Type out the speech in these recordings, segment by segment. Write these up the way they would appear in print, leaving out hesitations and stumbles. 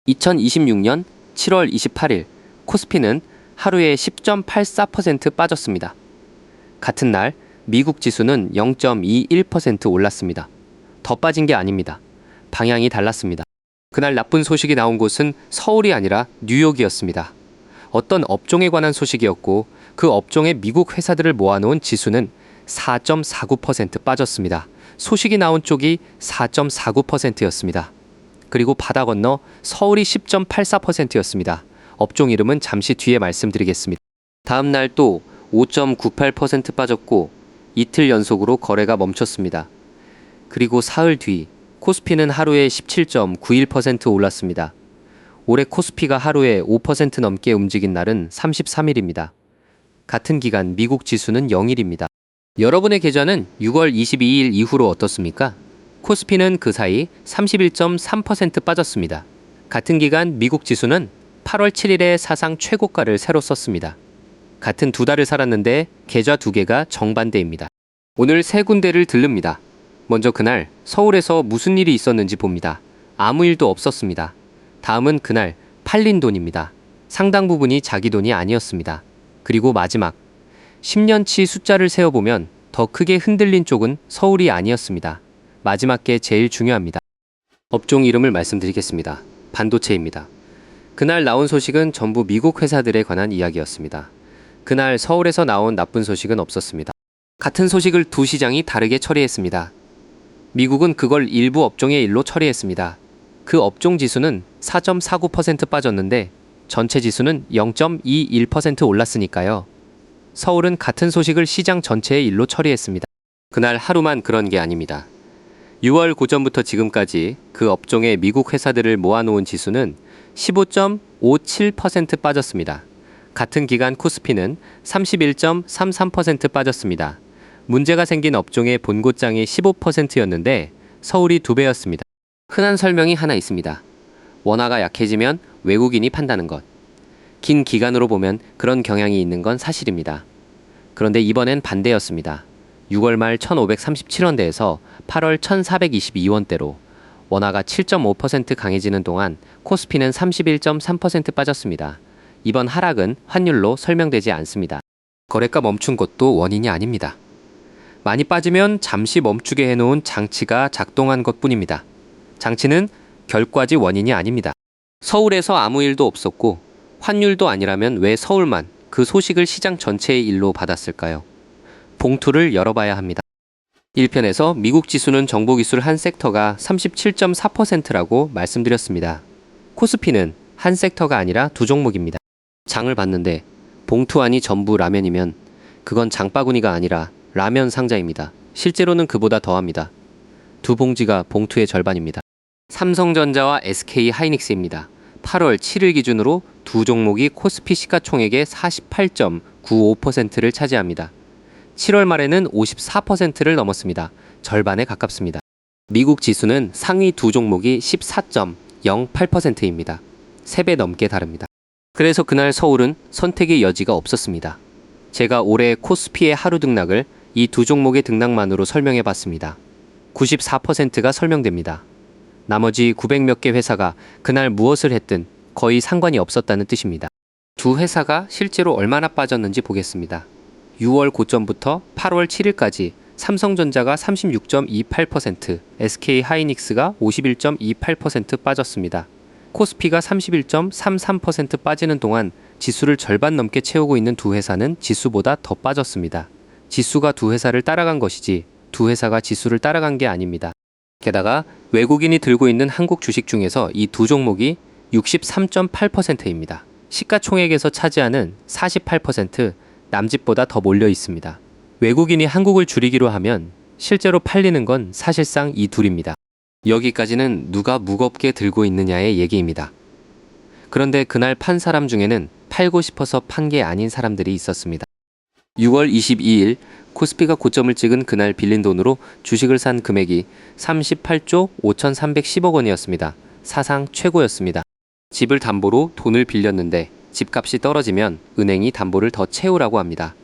2026년 7월 28일 코스피는 하루에 10.84% 빠졌습니다. 같은 날 미국 지수는 0.21% 올랐습니다. 더 빠진 게 아닙니다. 방향이 달랐습니다. 그날 나쁜 소식이 나온 곳은 서울이 아니라 뉴욕이었습니다. 어떤 업종에 관한 소식이었고 그 업종의 미국 회사들을 모아놓은 지수는 4.49% 빠졌습니다. 소식이 나온 쪽이 4.49%였습니다. 그리고 바다 건너 서울이 10.84%였습니다. 업종 이름은 잠시 뒤에 말씀드리겠습니다. 다음 날 또 5.98% 빠졌고 이틀 연속으로 거래가 멈췄습니다. 그리고 사흘 뒤 코스피는 하루에 17.91% 올랐습니다. 올해 코스피가 하루에 5% 넘게 움직인 날은 33일입니다. 같은 기간 미국 지수는 0일입니다. 여러분의 계좌는 6월 22일 이후로 어떻습니까? 코스피는 그 사이 31.3% 빠졌습니다. 같은 기간 미국 지수는 8월 7일에 사상 최고가를 새로 썼습니다. 같은 두 달을 살았는데 계좌 두 개가 정반대입니다. 오늘 세 군데를 들릅니다. 먼저 그날 서울에서 무슨 일이 있었는지 봅니다. 아무 일도 없었습니다. 다음은 그날 팔린 돈입니다. 상당 부분이 자기 돈이 아니었습니다. 그리고 마지막 10년치 숫자를 세어보면 더 크게 흔들린 쪽은 서울이 아니었습니다. 마지막 게 제일 중요합니다. 업종 이름을 말씀드리겠습니다. 반도체입니다. 그날 나온 소식은 전부 미국 회사들에 관한 이야기였습니다. 그날 서울에서 나온 나쁜 소식은 없었습니다. 같은 소식을 두 시장이 다르게 처리했습니다. 미국은 그걸 일부 업종의 일로 처리했습니다. 그 업종 지수는 4.49% 빠졌는데 전체 지수는 0.21% 올랐으니까요. 서울은 같은 소식을 시장 전체의 일로 처리했습니다. 그날 하루만 그런 게 아닙니다. 6월 고점부터 지금까지 그 업종의 미국 회사들을 모아놓은 지수는 15.57% 빠졌습니다. 같은 기간 코스피는 31.33% 빠졌습니다. 문제가 생긴 업종의 본고장이 15%였는데 서울이 2배였습니다. 흔한 설명이 하나 있습니다. 원화가 약해지면 외국인이 판다는 것. 긴 기간으로 보면 그런 경향이 있는 건 사실입니다. 그런데 이번엔 반대였습니다. 6월 말 1537원대에서 8월 1422원대로 원화가 7.5% 강해지는 동안 코스피는 31.3% 빠졌습니다. 이번 하락은 환율로 설명되지 않습니다. 거래가 멈춘 것도 원인이 아닙니다. 많이 빠지면 잠시 멈추게 해놓은 장치가 작동한 것뿐입니다. 장치는 결과지 원인이 아닙니다. 서울에서 아무 일도 없었고 환율도 아니라면 왜 서울만 그 소식을 시장 전체의 일로 받았을까요? 봉투를 열어봐야 합니다. 1편에서 미국 지수는 정보기술 한 섹터가 37.4%라고 말씀드렸습니다. 코스피는 한 섹터가 아니라 두 종목입니다. 장을 봤는데 봉투 안이 전부 라면이면 그건 장바구니가 아니라 라면 상자입니다. 실제로는 그보다 더합니다. 두 봉지가 봉투의 절반입니다. 삼성전자와 SK하이닉스입니다. 8월 7일 기준으로 두 종목이 코스피 시가총액의 48.95%를 차지합니다. 7월 말에는 54%를 넘었습니다. 절반에 가깝습니다. 미국 지수는 상위 두 종목이 14.08%입니다. 3배 넘게 다릅니다. 그래서 그날 서울은 선택의 여지가 없었습니다. 제가 올해 코스피의 하루 등락을 이 두 종목의 등락만으로 설명해 봤습니다. 94%가 설명됩니다. 나머지 900몇 개 회사가 그날 무엇을 했든 거의 상관이 없었다는 뜻입니다. 두 회사가 실제로 얼마나 빠졌는지 보겠습니다. 6월 고점부터 8월 7일까지 삼성전자가 36.28%, SK하이닉스가 51.28% 빠졌습니다. 코스피가 31.33% 빠지는 동안 지수를 절반 넘게 채우고 있는 두 회사는 지수보다 더 빠졌습니다. 지수가 두 회사를 따라간 것이지 두 회사가 지수를 따라간 게 아닙니다. 게다가 외국인이 들고 있는 한국 주식 중에서 이 두 종목이 63.8%입니다. 시가총액에서 차지하는 48%, 남짓보다 더 몰려 있습니다. 외국인이 한국을 줄이기로 하면 실제로 팔리는 건 사실상 이 둘입니다. 여기까지는 누가 무겁게 들고 있느냐의 얘기입니다. 그런데 그날 판 사람 중에는 팔고 싶어서 판 게 아닌 사람들이 있었습니다. 6월 22일 코스피가 고점을 찍은 그날 빌린 돈으로 주식을 산 금액이 38조 5,310억 원이었습니다. 사상 최고였습니다. 집을 담보로 돈을 빌렸는데 집값이 떨어지면 은행이 담보를 더 채우라고 합니다.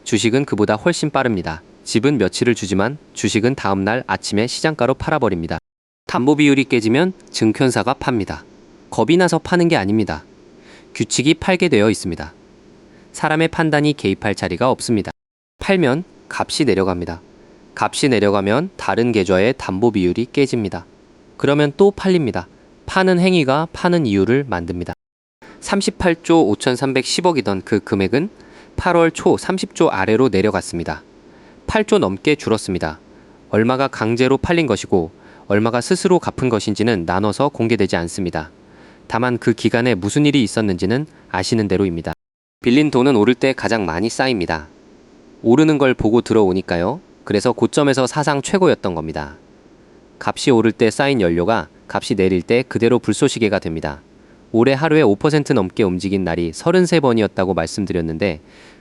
주식은 그보다 훨씬 빠릅니다. 집은 며칠을 주지만 주식은 다음날 아침에 시장가로 팔아버립니다. 담보 비율이 깨지면 증권사가 팝니다. 겁이 나서 파는 게 아닙니다. 규칙이 팔게 되어 있습니다. 사람의 판단이 개입할 자리가 없습니다. 팔면 값이 내려갑니다. 값이 내려가면 다른 계좌의 담보 비율이 깨집니다. 그러면 또 팔립니다. 파는 행위가 파는 이유를 만듭니다. 38조 5,310억이던 그 금액은 8월 초 30조 아래로 내려갔습니다. 8조 넘게 줄었습니다. 얼마가 강제로 팔린 것이고 얼마가 스스로 갚은 것인지는 나눠서 공개되지 않습니다. 다만 그 기간에 무슨 일이 있었는지는 아시는 대로입니다. 빌린 돈은 오를 때 가장 많이 쌓입니다. 오르는 걸 보고 들어오니까요. 그래서 고점에서 사상 최고였던 겁니다. 값이 오를 때 쌓인 연료가 값이 내릴 때 그대로 불쏘시개가 됩니다. 올해 하루에 5% 넘게 움직인 날이 33번이었다고 말씀드렸는데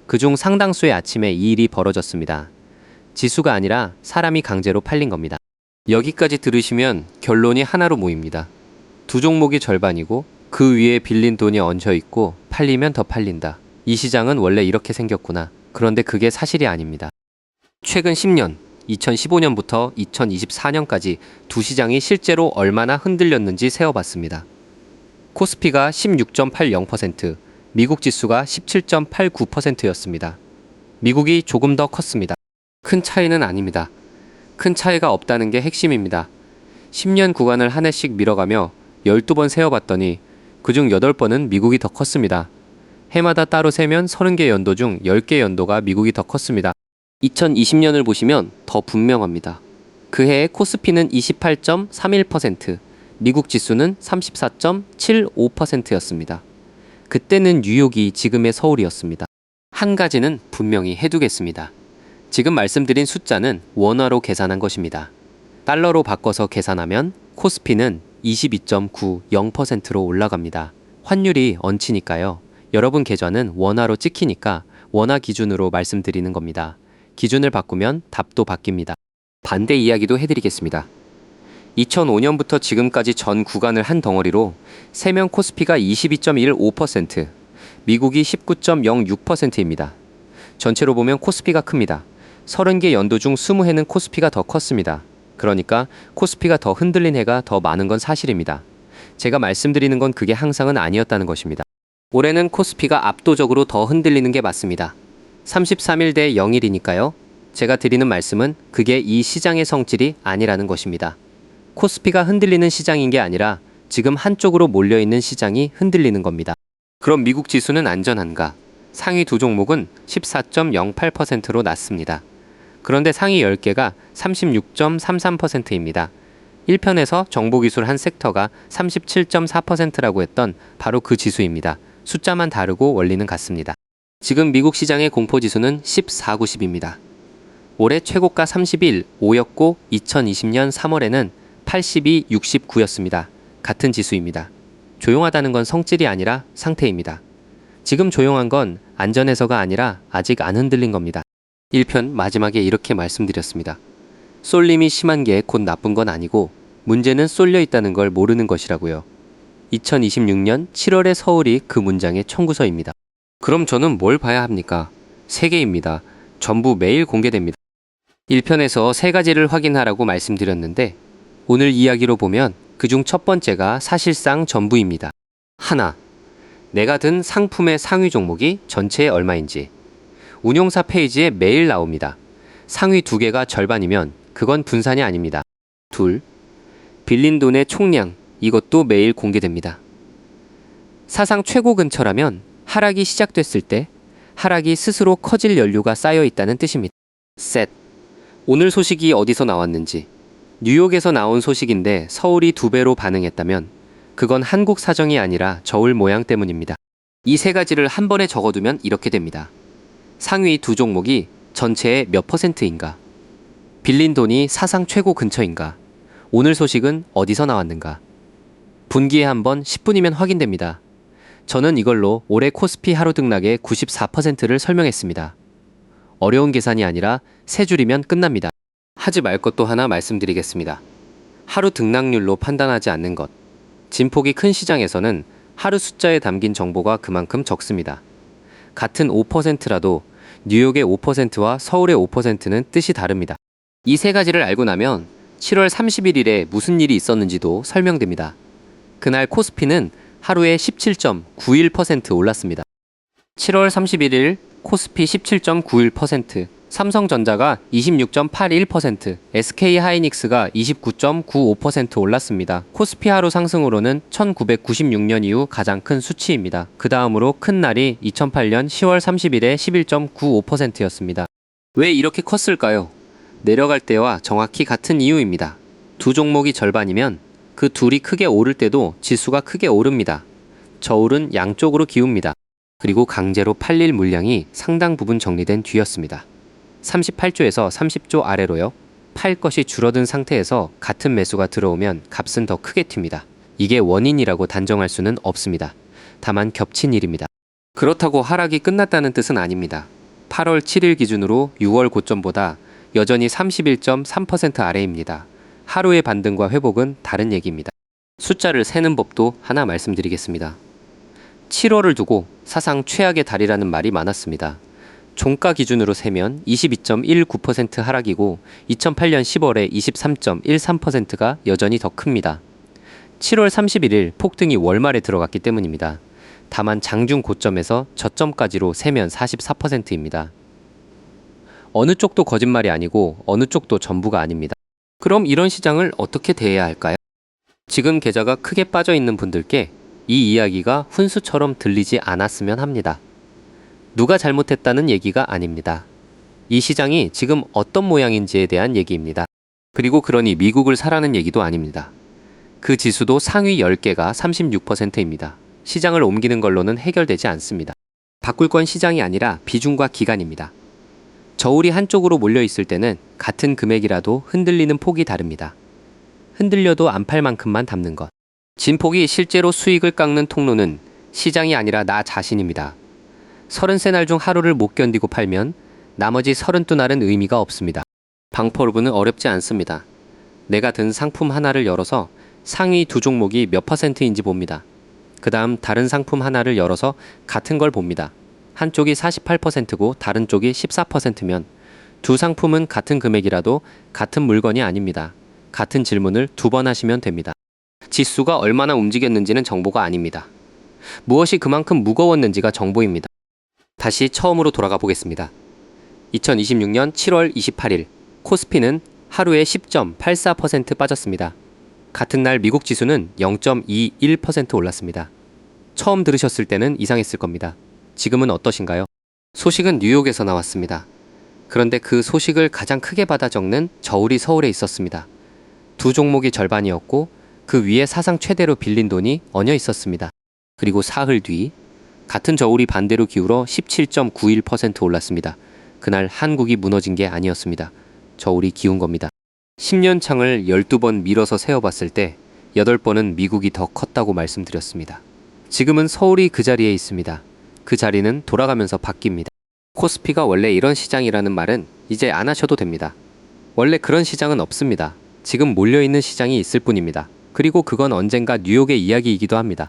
그중 상당수의 아침에 이 일이 벌어졌습니다. 지수가 아니라 사람이 강제로 팔린 겁니다. 여기까지 들으시면 결론이 하나로 모입니다. 두 종목이 절반이고 그 위에 빌린 돈이 얹혀 있고 팔리면 더 팔린다. 이 시장은 원래 이렇게 생겼구나. 그런데 그게 사실이 아닙니다. 최근 10년, 2015년부터 2024년까지 두 시장이 실제로 얼마나 흔들렸는지 세어봤습니다. 코스피가 16.80%, 미국 지수가 17.89%였습니다. 미국이 조금 더 컸습니다. 큰 차이는 아닙니다. 큰 차이가 없다는 게 핵심입니다. 10년 구간을 한 해씩 밀어가며 12번 세어봤더니 그중 8번은 미국이 더 컸습니다. 해마다 따로 세면 30개 연도 중 10개 연도가 미국이 더 컸습니다. 2020년을 보시면 더 분명합니다. 그 해에 코스피는 28.31%, 미국 지수는 34.75%였습니다. 그때는 뉴욕이 지금의 서울이었습니다. 한 가지는 분명히 해두겠습니다. 지금 말씀드린 숫자는 원화로 계산한 것입니다. 달러로 바꿔서 계산하면 코스피는 22.90%로 올라갑니다. 환율이 얹히니까요. 여러분 계좌는 원화로 찍히니까 원화 기준으로 말씀드리는 겁니다. 기준을 바꾸면 답도 바뀝니다. 반대 이야기도 해드리겠습니다. 2005년부터 지금까지 전 구간을 한 덩어리로 세명 코스피가 22.15%, 미국이 19.06%입니다. 전체로 보면 코스피가 큽니다. 30개 연도 중 20해는 코스피가 더 컸습니다. 그러니까 코스피가 더 흔들린 해가 더 많은 건 사실입니다. 제가 말씀드리는 건 그게 항상은 아니었다는 것입니다. 올해는 코스피가 압도적으로 더 흔들리는 게 맞습니다. 33일 대 0일이니까요. 제가 드리는 말씀은 그게 이 시장의 성질이 아니라는 것입니다. 코스피가 흔들리는 시장인 게 아니라 지금 한쪽으로 몰려있는 시장이 흔들리는 겁니다. 그럼 미국 지수는 안전한가? 상위 두 종목은 14.08%로 낮습니다. 그런데 상위 10개가 36.33%입니다. 1편에서 정보기술 한 섹터가 37.4%라고 했던 바로 그 지수입니다. 숫자만 다르고 원리는 같습니다. 지금 미국 시장의 공포지수는 1490입니다. 올해 최고가 31, 5였고 2020년 3월에는 82, 69였습니다. 같은 지수입니다. 조용하다는 건 성질이 아니라 상태입니다. 지금 조용한 건 안전해서가 아니라 아직 안 흔들린 겁니다. 1편 마지막에 이렇게 말씀드렸습니다. 쏠림이 심한 게 곧 나쁜 건 아니고 문제는 쏠려 있다는 걸 모르는 것이라고요. 2026년 7월의 서울이 그 문장의 청구서입니다. 그럼 저는 뭘 봐야 합니까? 3개입니다. 전부 매일 공개됩니다. 1편에서 3가지를 확인하라고 말씀드렸는데 오늘 이야기로 보면 그중 첫 번째가 사실상 전부입니다. 하나, 내가 든 상품의 상위 종목이 전체에 얼마인지. 운용사 페이지에 매일 나옵니다. 상위 2개가 절반이면 그건 분산이 아닙니다. 둘, 빌린 돈의 총량, 이것도 매일 공개됩니다. 사상 최고 근처라면 하락이 시작됐을 때 하락이 스스로 커질 연료가 쌓여 있다는 뜻입니다. 셋, 오늘 소식이 어디서 나왔는지. 뉴욕에서 나온 소식인데 서울이 2배로 반응했다면 그건 한국 사정이 아니라 저울 모양 때문입니다. 이 3가지를 한 번에 적어두면 이렇게 됩니다. 상위 2 종목이 전체의 몇 %인가? 빌린 돈이 사상 최고 근처인가? 오늘 소식은 어디서 나왔는가? 분기에 한 번 10분이면 확인됩니다. 저는 이걸로 올해 코스피 하루 등락의 94%를 설명했습니다. 어려운 계산이 아니라 3줄이면 끝납니다. 하지 말 것도 하나 말씀드리겠습니다. 하루 등락률로 판단하지 않는 것. 진폭이 큰 시장에서는 하루 숫자에 담긴 정보가 그만큼 적습니다. 같은 5%라도 뉴욕의 5%와 서울의 5%는 뜻이 다릅니다. 이 3가지를 알고 나면 7월 31일에 무슨 일이 있었는지도 설명됩니다. 그날 코스피는 하루에 17.91% 올랐습니다. 7월 31일 코스피 17.91%, 삼성전자가 26.81%, SK하이닉스가 29.95% 올랐습니다. 코스피 하루 상승으로는 1996년 이후 가장 큰 수치입니다. 그 다음으로 큰 날이 2008년 10월 30일에 11.95%였습니다. 왜 이렇게 컸을까요? 내려갈 때와 정확히 같은 이유입니다. 두 종목이 절반이면 그 둘이 크게 오를 때도 지수가 크게 오릅니다. 저울은 양쪽으로 기웁니다. 그리고 강제로 팔릴 물량이 상당 부분 정리된 뒤였습니다. 38조에서 30조 아래로요. 팔 것이 줄어든 상태에서 같은 매수가 들어오면 값은 더 크게 튑니다. 이게 원인이라고 단정할 수는 없습니다. 다만 겹친 일입니다. 그렇다고 하락이 끝났다는 뜻은 아닙니다. 8월 7일 기준으로 6월 고점보다 여전히 31.3% 아래입니다. 하루의 반등과 회복은 다른 얘기입니다. 숫자를 세는 법도 하나 말씀드리겠습니다. 7월을 두고 사상 최악의 달이라는 말이 많았습니다. 종가 기준으로 세면 22.19% 하락이고 2008년 10월에 23.13%가 여전히 더 큽니다. 7월 31일 폭등이 월말에 들어갔기 때문입니다. 다만 장중 고점에서 저점까지로 세면 44%입니다. 어느 쪽도 거짓말이 아니고 어느 쪽도 전부가 아닙니다. 그럼 이런 시장을 어떻게 대해야 할까요? 지금 계좌가 크게 빠져 있는 분들께 이 이야기가 훈수처럼 들리지 않았으면 합니다. 누가 잘못했다는 얘기가 아닙니다. 이 시장이 지금 어떤 모양인지에 대한 얘기입니다. 그리고 그러니 미국을 사라는 얘기도 아닙니다. 그 지수도 상위 10개가 36%입니다. 시장을 옮기는 걸로는 해결되지 않습니다. 바꿀 건 시장이 아니라 비중과 기간입니다. 저울이 한쪽으로 몰려 있을 때는 같은 금액이라도 흔들리는 폭이 다릅니다. 흔들려도 안 팔 만큼만 담는 것. 진폭이 실제로 수익을 깎는 통로는 시장이 아니라 나 자신입니다. 33날 중 하루를 못 견디고 팔면 나머지 32날은 의미가 없습니다. 방포르브는 어렵지 않습니다. 내가 든 상품 하나를 열어서 상위 두 종목이 몇 %인지 봅니다. 그 다음 다른 상품 하나를 열어서 같은 걸 봅니다. 한쪽이 48%고 다른 쪽이 14%면 두 상품은 같은 금액이라도 같은 물건이 아닙니다. 같은 질문을 2번 하시면 됩니다. 지수가 얼마나 움직였는지는 정보가 아닙니다. 무엇이 그만큼 무거웠는지가 정보입니다. 다시 처음으로 돌아가 보겠습니다. 2026년 7월 28일 코스피는 하루에 10.84% 빠졌습니다. 같은 날 미국 지수는 0.21% 올랐습니다. 처음 들으셨을 때는 이상했을 겁니다. 지금은 어떠신가요? 소식은 뉴욕에서 나왔습니다. 그런데 그 소식을 가장 크게 받아 적는 저울이 서울에 있었습니다. 두 종목이 절반이었고 그 위에 사상 최대로 빌린 돈이 얹어 있었습니다. 그리고 사흘 뒤 같은 저울이 반대로 기울어 17.91% 올랐습니다. 그날 한국이 무너진 게 아니었습니다. 저울이 기운 겁니다. 10년 창을 12번 밀어서 세어봤을 때 8번은 미국이 더 컸다고 말씀드렸습니다. 지금은 서울이 그 자리에 있습니다. 그 자리는 돌아가면서 바뀝니다. 코스피가 원래 이런 시장이라는 말은 이제 안 하셔도 됩니다. 원래 그런 시장은 없습니다. 지금 몰려있는 시장이 있을 뿐입니다. 그리고 그건 언젠가 뉴욕의 이야기이기도 합니다.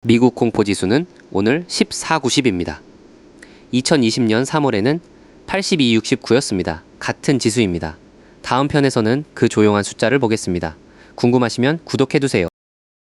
미국 공포지수는 오늘 1490입니다. 2020년 3월에는 8269였습니다. 같은 지수입니다. 다음 편에서는 그 조용한 숫자를 보겠습니다. 궁금하시면 구독해두세요.